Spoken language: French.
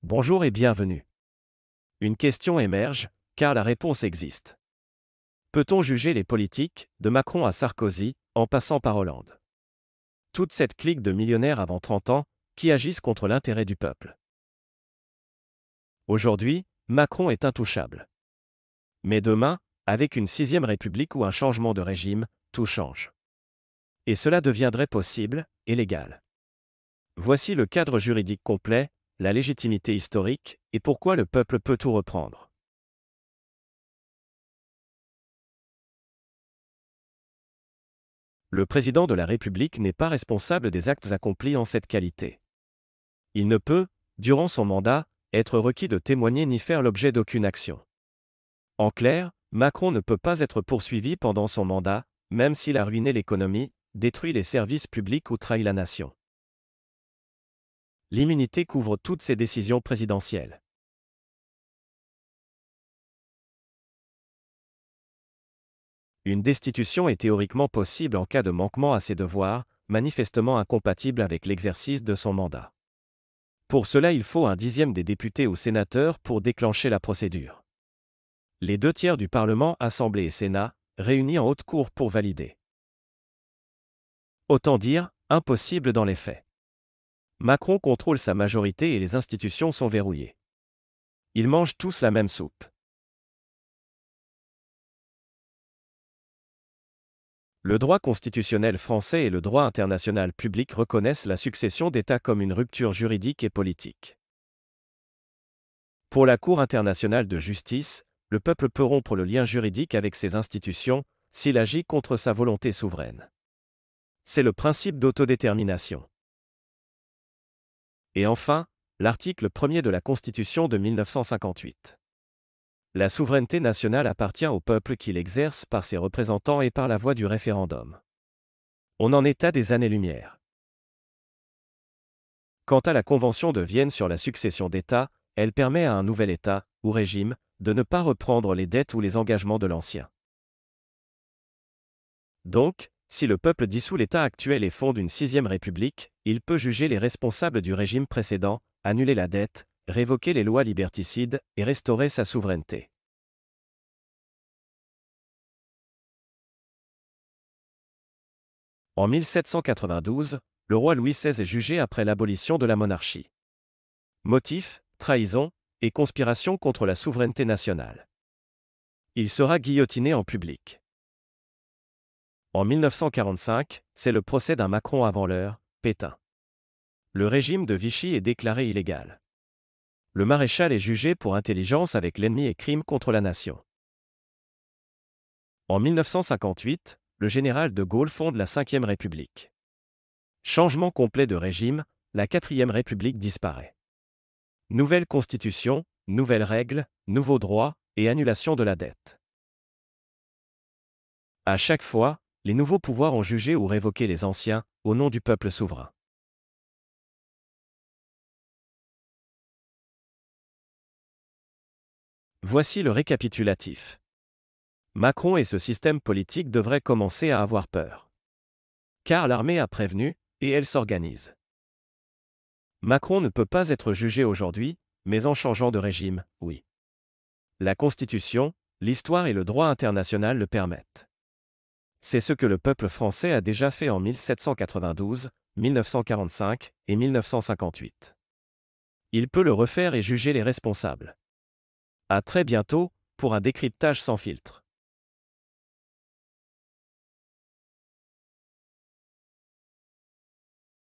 Bonjour et bienvenue. Une question émerge, car la réponse existe. Peut-on juger les politiques, de Macron à Sarkozy, en passant par Hollande? Toute cette clique de millionnaires avant 30 ans, qui agissent contre l'intérêt du peuple. Aujourd'hui, Macron est intouchable. Mais demain, avec une 6e République ou un changement de régime, tout change. Et cela deviendrait possible, et légal. Voici le cadre juridique complet, la légitimité historique, et pourquoi le peuple peut tout reprendre. Le président de la République n'est pas responsable des actes accomplis en cette qualité. Il ne peut, durant son mandat, être requis de témoigner ni faire l'objet d'aucune action. En clair, Macron ne peut pas être poursuivi pendant son mandat, même s'il a ruiné l'économie, détruit les services publics ou trahi la nation. L'immunité couvre toutes ses décisions présidentielles. Une destitution est théoriquement possible en cas de manquement à ses devoirs, manifestement incompatible avec l'exercice de son mandat. Pour cela, il faut un 10e des députés ou sénateurs pour déclencher la procédure. Les 2/3 du Parlement, Assemblée et Sénat, réunis en haute cour pour valider. Autant dire, impossible dans les faits. Macron contrôle sa majorité et les institutions sont verrouillées. Ils mangent tous la même soupe. Le droit constitutionnel français et le droit international public reconnaissent la succession d'États comme une rupture juridique et politique. Pour la Cour internationale de justice, le peuple peut rompre le lien juridique avec ses institutions, s'il agit contre sa volonté souveraine. C'est le principe d'autodétermination. Et enfin, l'article 1er de la Constitution de 1958. La souveraineté nationale appartient au peuple qui l'exerce par ses représentants et par la voie du référendum. On en est à des années-lumière. Quant à la Convention de Vienne sur la succession d'États, elle permet à un nouvel État, ou régime, de ne pas reprendre les dettes ou les engagements de l'ancien. Donc, si le peuple dissout l'État actuel et fonde une 6e République, il peut juger les responsables du régime précédent, annuler la dette, révoquer les lois liberticides et restaurer sa souveraineté. En 1792, le roi Louis XVI est jugé après l'abolition de la monarchie. Motif, trahison et conspiration contre la souveraineté nationale. Il sera guillotiné en public. En 1945, c'est le procès d'un Macron avant l'heure, Pétain. Le régime de Vichy est déclaré illégal. Le maréchal est jugé pour intelligence avec l'ennemi et crime contre la nation. En 1958, le général de Gaulle fonde la 5e République. Changement complet de régime, la 4e République disparaît. Nouvelle constitution, nouvelles règles, nouveaux droits et annulation de la dette. À chaque fois, les nouveaux pouvoirs ont jugé ou révoqué les anciens, au nom du peuple souverain. Voici le récapitulatif. Macron et ce système politique devraient commencer à avoir peur. Car l'armée a prévenu, et elle s'organise. Macron ne peut pas être jugé aujourd'hui, mais en changeant de régime, oui. La Constitution, l'histoire et le droit international le permettent. C'est ce que le peuple français a déjà fait en 1792, 1945 et 1958. Il peut le refaire et juger les responsables. À très bientôt, pour un décryptage sans filtre.